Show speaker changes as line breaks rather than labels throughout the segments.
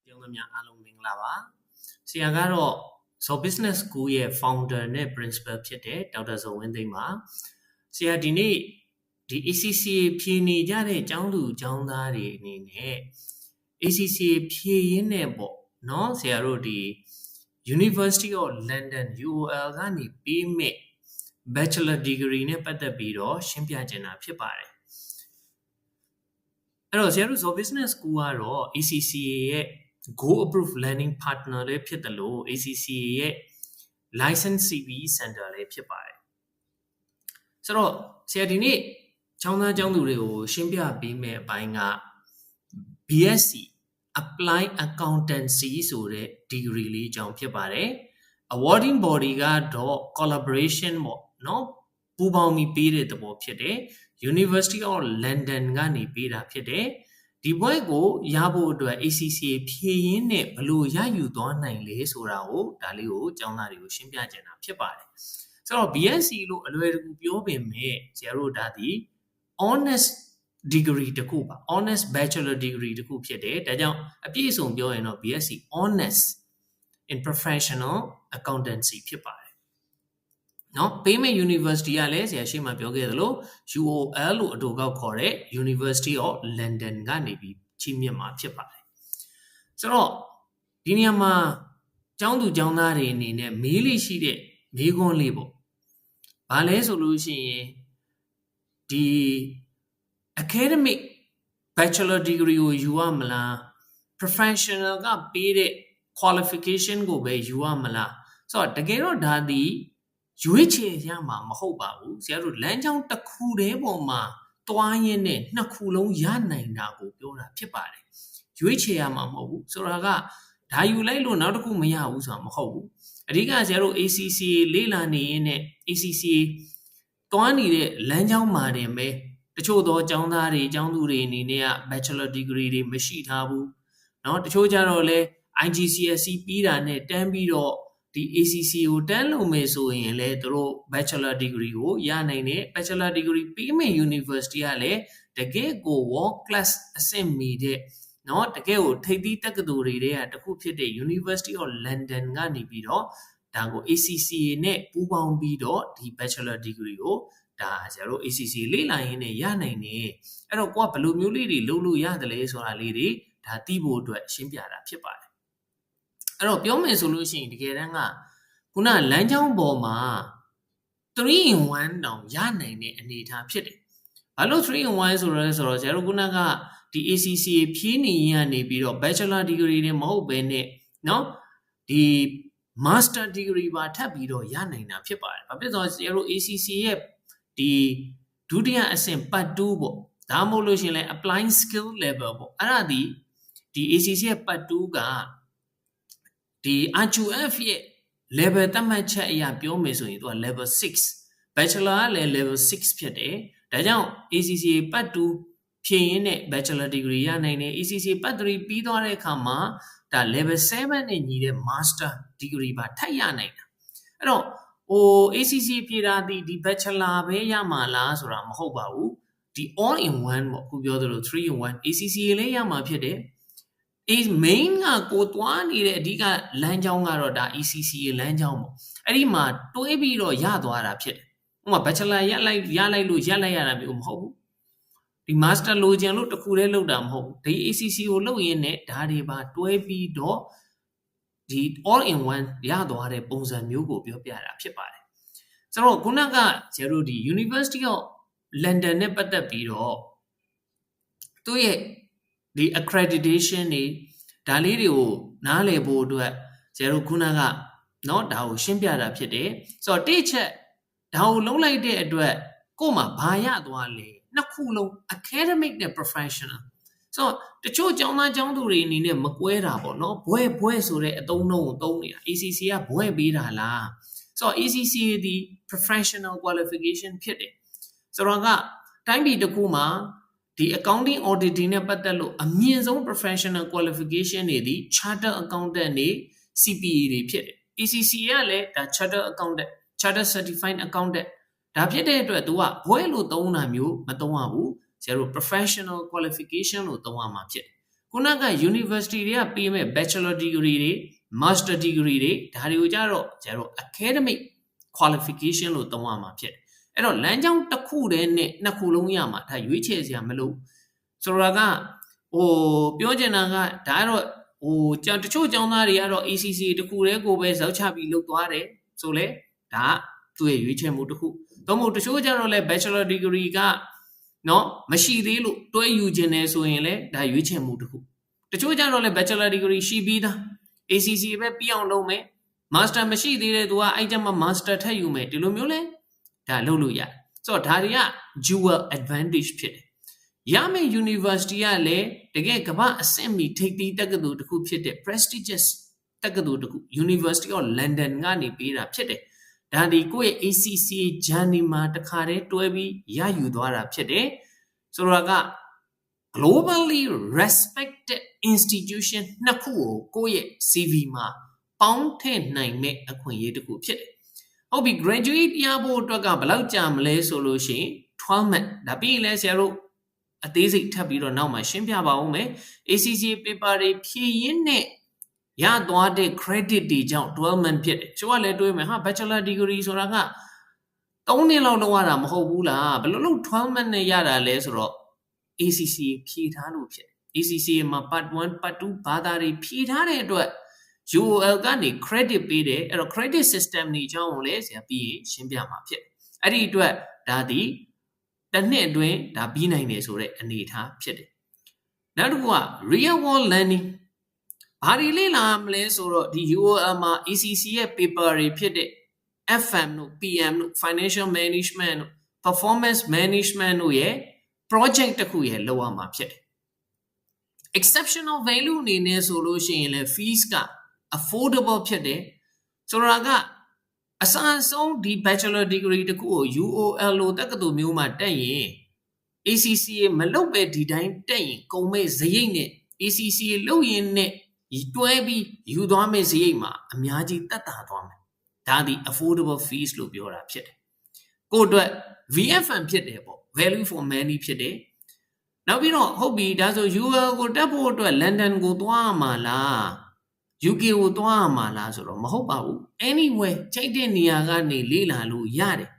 ကျောင်းသားများအားလုံးမင်္ဂလာပါဆရာကတော့ Zo Business School ရဲ့ founder နဲ့ principal ဖြစ်တဲ့ဒေါက်တာဇော်ဝင်းသိန်းပါဆရာဒီနေ့ဒီ ACCA ဖြေနေကြတဲ့ကျောင်းသူကျောင်းသားတွေအနေနဲ့ ACCA ဖြေရင်းနဲ့ပေါ့နော်ဆရာတို့ဒီ University of London UOL ကနေပေးမဲ့ Bachelor Degree နဲ့ပတ်သက်ပြီးတော့ရှင်းပြချင်တာဖြစ်ပါတယ်အဲ့တော့ဆရာတို့ Zo Business School ကတော့ ACCA ရဲ့ Go Approved Learning Partner လည်းဖြစ်တယ်လို့ ACCA ရဲ့ License CPE Center လည်းဖြစ်ပါတယ်ဆိုတော့ဆရာဒီနေ့ကျောင်းသားကျောင်းသူတွေကိုရှင်းပြပေးမယ့်အပိုင်းက BSc Applied Accountancy ဆိုတဲ့ degree လေးအကြောင်းဖြစ်ပါတယ် awarding body ကတော့ collaboration ပေါ့နော်ပူးပေါင်းပြီးပေးတဲ့သဘောဖြစ်တယ် University of London ကနေပေးတာဖြစ်တယ်ဒီဘွဲ့ကိုရဖို့အတွက် ACCA ဖြေရင်းနဲ့ဘလို့ရယူသွားနိုင်လဲဆိုတာကိုဒါလေးကိုကျောင်းသားတွေကိုရှင်းပြချင်တာဖြစ်ပါတယ်ဆိုတော့ BSc လို့အလွယ်တကူပြောပေမဲ့ဆရာတို့ဒါဒီ honest degree တခုပါ honest bachelor degree တခုဖြစ်တယ်ဒါကြောင့်အပြည့်အစုံပြောရင်တော့ BSc honest in professional accountancy ဖြစ်ပါတယ်နော်ပေးမဲ့ university ကလည်းဆရာရှေ့မှာပြောခဲ့သလို UOL လို့အတူကောက်ခေါ်တဲ့ University of London ကနေပြီးချီးမြှင့်မှာဖြစ်ပါတယ်ဆိုတော့ဒီနေရာမှာကျောင်းသူကျောင်းသားတွေအနေနဲ့မေးလို့ရှိတဲ့မေးခွန်းလေးပေါ့ဘာလဲဆိုလို့ရှိရင်ဒီ academic bachelor degree ကိုယူရမလား professional ကပေးတဲ့ qualification ကိုပဲယူရမလားဆိုတော့တကယ်တော့ဒါဒီရွေးချယ်ရမှာမဟုတ်ပါဘူးဆရာတို့လမ်းကြောင်းတစ်ခုတည်းပေါ်မှာတွားရင်းနဲ့နှစ်ခုလုံးရနိုင်တာကိုပြောတာဖြစ်ပါတယ်ရွေးချယ်ရမှာမဟုတ်ဘူးဆိုတာကဒါယူလိုက်လို့နောက်တစ်ခုမရဘူးဆိုတာမဟုတ်ဘူးအဓိကဆရာတို့ ACCA လေ့လာနေရင်းနဲ့ ACCA တွားနေတဲ့လမ်းကြောင်းမှာတင်ပဲတချို့သောကျောင်းသားတွေကျောင်းသူတွေအနေနဲ့က Bachelor Degree တွေမရှိထားဘူးเนาะတချို့ကြတော့လဲ IGCSE ပြီးတာနဲ့တန်းပြီးတော့ဒီ ACCA ကိုတန်းလို့မယ်ဆိုရင်လည်းသူတို့ Bachelor Degree ကိုရနိုင်တယ် Bachelor Degree ပြီးမဲ့ University ကလည်းတကယ်ကို World Class အဆင့်မီတဲ့เนาะတကယ်ကိုထိပ်သီးတက္ကသိုလ်တွေကတခုဖြစ်တဲ့ University of London ကနေပြီးတော့ဒါကို ACCA နဲ့ပူးပေါင်းပြီးတော့ဒီ Bachelor Degree ကိုဒါဆရာတို့ ACCA လေ့လာရင်းနဲ့ရနိုင်တယ်အဲ့တော့ကိုကဘယ်လိုမျိုးလေးတွေလုပ်လို့ရတယ်လဲဆိုတာလေးတွေဒါသိဖို့အတွက်ရှင်းပြတာဖြစ်ပါတယ်အဲ့တော့ပြောမယ်ဆိုလို့ရှိရင်တကယ်တမ်းကခုနလမ်းကြောင်းပေါ်မှာ3 in 1တောင်ရနိုင်တဲ့အနေအထားဖြစ်တယ်ဘာလို့3 in 1ဆိုတော့ဆရာတို့ခုနကဒီ ACCA ဖြေးနေရနေပြီးတော့ Bachelor Degree တွေမဟုတ်ဘဲနဲ့เนาะဒီ Master Degree ပါထပ်ပြီးတော့ရနိုင်တာဖြစ်ပါတယ်ဘာဖြစ်လို့ဆရာတို့ ACCA ရဲ့ဒီဒုတိယအဆင့် part 2ပေါ့ဒါမှမဟုတ်လို့ရှိရင်လည်း applying skill level ပေါ့အဲ့ဒါဒီ ACCA ရဲ့ part 2ကဒီ RQF ရဲ့ level သတ်မှတ်ချက်အရာပြောမယ်ဆိုရင်သူက level 6 bachelor ကလည်း level 6ဖြစ်တယ်ဒါကြောင့် ACCA part 2ဖြည့်ရင်းနဲ့ bachelor degree ရနိုင်တယ် ACCA part 3ပြီးသွားတဲ့အခါမှာဒါ level 7နဲ့ညီတဲ့ master degree ပါထပ်ရနိုင်တာအဲ့တော့ACCA ဖြည့်တာဒီ bachelor ပဲရမှာလားဆိုတာမဟုတ်ပါဘူးဒီ all in one ပေါ့ခုပြောသလို3 in 1 ACCA လည်းရမှာဖြစ်တယ်main ကကိုတွားနေတဲ့အဓိကလမ်းကြောင်းကတော့ဒါ ACCA လမ်းကြောင်းပေါ့အဲ့ဒီမှာတွဲပြီးတော့ရသွားတာဖြစ်တယ်ဥပမာ bachelor ရလိုက်လို့ရလိုက်ရတာမျိုးမဟုတ်ဘူးဒီ master လိုချင်လို့တခုတည်းလုပ်တာမဟုတ်ဘူးဒီ ACCA ကိုလုပ်ရင်းနဲ့ဒါတွေပါတွဲပြီးတော့ဒီ all in one ရသွားတဲ့ပုံစံမျိုးကိုပြောပြတာဖြစ်ပါတယ်ဆိုတော့ခုနကဆရာတို့ဒီ University of London နဲ့ပတ်သက်ပြီးတော့သူ့ရဲ့ဒီ accreditation တွေဒါလေးတွေကိုနားလည်ဖို့အတွက်ဆရာတို့ခုနကเนาะဒါကိုရှင်းပြတာဖြစ်တယ်ဆိုတော့တိချက်ဒါကိုလုံးလိုက်တဲ့အတွက်ကို့မှာဘာရသွားလဲနှစ်ခုလုံး academic နဲ့ professional ဆိုတော့တချို့ကျောင်းသားကျောင်းသူတွေအနေနဲ့မကွဲတာပေါ့เนาะဘွဲဆိုတဲ့အသုံးနှုန်းကိုသုံးနေတာ ACCA ကဘွဲပေးတာလားဆိုတော့ ACCA ဒီ professional qualification ဖြစ်တယ်ဆိုတော့ကတိုင်းပြည်တစ်ခုမှာဒီ accounting auditing နဲ့ပတ်သက်လို့အမြင့်ဆုံး professional qualification တွေဒီ charter accountant တွေ CPA တွေဖြစ်တယ် ACCA ကလည်းဒါ charter accountant charter certified accountant ဒါဖြစ်တဲ့အတွက်သူကဘွဲလို့သုံးတာမျိုးမသုံးရဘူးဆရာတို့ professional qualification လို့သုံးရမှာဖြစ်တယ် ခုနက university တွေကပေးမဲ့ bachelor degree တွေ master degree တွေဒါတွေကိုကြတော့ကျတော့ academic qualification လို့သုံးရမှာဖြစ်တယ်အဲ့တော့လမ်းကြောင်းတစ်ခုတည်းနဲ့နှစ်ခုလုံးရမှာဒါရွေးချယ်စရာမလိုဆိုတော့ကပြောချင်တာကဒါကတော့တချို့ကျောင်းသားတွေကတော့ ACC တခုတည်းကိုပဲဇောက်ချပြီးလုပ်သွားတယ်ဆိုလဲဒါသူ့ရဲ့ရွေးချယ်မှုတစ်ခုသို့မဟုတ်တချို့ကျတော့လဲ bachelor degree ကနော်မရှိသေးလို့တွဲယူခြင်းနေဆိုရင်လဲဒါရွေးချယ်မှုတစ်ခုတချို့ကျတော့လဲ bachelor degree ရှိပြီးသား ACC ပဲပြီးအောင်လုပ်မယ် master မရှိသေးတဲ့သူကအဲ့ကြမှာ master ထပ်ယူမယ်ဒီလိုမျိုးလဲဒါလုပ်လို့ရတယ်ဆိုတော့ဒါတွေက dual advantage ဖြစ်တယ်ရမယ့် university ကလည်းတကယ်ကမ္ဘာအဆင့်မီထိပ်သီးတက္ကသိုလ်တစ်ခုဖြစ်တဲ့ prestigious တက္ကသိုလ်တစ်ခု University of London ကနေပေးတာဖြစ်တယ်ဒါဒီကိုယ့်ရဲ့ ACCA journey မှာတခါတည်းတွဲပြီးရယူသွားတာဖြစ်တယ်ဆိုတော့က globally respected institution နှစ်ခုကိုကိုယ့်ရဲ့ CV မှာပေါင်းထည့်နိုင်မဲ့အခွင့်အရေးတစ်ခုဖြစ်တယ်ဟုတ်ပြီ graduate ရဖို့အတွက်ကဘယ်လောက်ကြာမလဲဆိုလို့ရှိရင်12 month ဒါပြီးရင်လဲဆရာတို့အသေးစိတ်ထပ်ပြီးတော့နောက်မှရှင်းပြပါဦးမယ် ACCA paper တွေဖြည့်ရင်းနဲ့ရသွားတဲ့ credit တွေကြောင့်12 month ဖြစ်တယ်ချို့ကလည်းတွေးမယ်ဟာ bachelor degree ဆိုတာက3နှစ်လောက်လုပ်ရတာမဟုတ်ဘူးလားဘယ်လိုလုပ်12 month နဲ့ရတာလဲဆိုတော့ ACCA ဖြည့်ထားလို့ဖြစ် ACCA မှာ part 1 part 2ဘာသာတွေဖြည့်ထားတဲ့အတွက် UOL ကနေ credit ပေးတယ်အဲ့တော့ credit system တွေအကြောင်းကိုလည်းဆရာပြီးရင်ရှင်းပြမှာဖြစ်အဲ့ဒီအတွက်ဒါဒီတစ်နှစ်အတွင်းဒါပြီးနိုင်တယ်ဆိုတဲ့အနေအထားဖြစ်တယ်နောက်တစ်ခုက real world learning ဘာတွေလေ့လာမလဲဆိုတော့ဒီ UOL မှာ ACC ရဲ့ paper တွေဖြစ်တဲ့ FM တို့ PM တို့ financial management တို့ performance management တို့ရဲ့ project တစ်ခုရဲ့လောက်ရမှာဖြစ်တယ် exceptional value အနေနဲ့ဆိုလို့ရှိရင်လည်း fees က affordable ဖြစ်တယ်ဆိုတော့ကအစအဆုံးဒီ bachelor degree တခုကို UOL လို့တက္ကသိုလ်မျိုးမှာတက်ရင် ACCA မလုပ်ပဲဒီတိုင်းတက်ရင်ကုန်မဲ့ဇရိတ်နဲ့ ACCA လုပ်ရင်နဲ့တွဲပြီးယူသွားမဲ့ဇရိတ်မှာအများကြီးတက်တာသွားမယ်ဒါဒီ affordable fees လို့ပြောတာဖြစ်တယ်ကိုအတွက် VFM ဖြစ်တယ်ပေါ့ value for money ဖြစ်တယ်နောက်ပြီးတော့ဟုတ်ပြီဒါဆို UOL ကိုတက်ဖို့အတွက် London ကိုသွားမှာလား UK ကိုသွားမှာလားဆိုတော့မဟုတ်ပါဘူး anywhere ချိန်တဲ့နေရာကနေလေ့လာလို့ရတယ်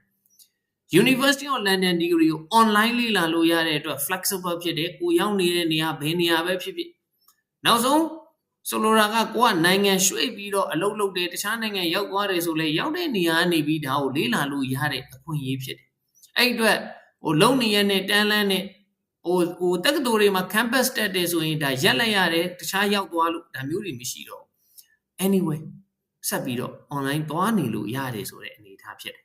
University of London degree ကို online လေ့လာလို့ရတဲ့အတွက် flexible ဖြစ်တယ်ကိုရောက်နေတဲ့နေရာဘယ်နေရာပဲဖြစ်ဖြစ်နောက်ဆုံးဆိုလိုတာကကိုကနိုင်ငံရွှေ့ပြီးတော့အလုပ်လုပ်တယ်တခြားနိုင်ငံရောက်သွားတယ်ဆိုလဲရောက်တဲ့နေရာကနေပြီးဒါကိုလေ့လာလို့ရတဲ့အခွင့်အရေးဖြစ်တယ်အဲ့အတွက်လုံနေရတဲ့တန်းလန်းနဲ့တက္ကသိုလ်တွေမှာ campus တက်တယ်ဆိုရင်ဒါရက်လက်ရတယ်တခြားရောက်သွားလို့ဒါမျိုးတွေမရှိတော့ anyway ဆက်ပြီးတော့ online သွားနေလို့ရတယ်ဆိုတဲ့အနေအထားဖြစ်တယ်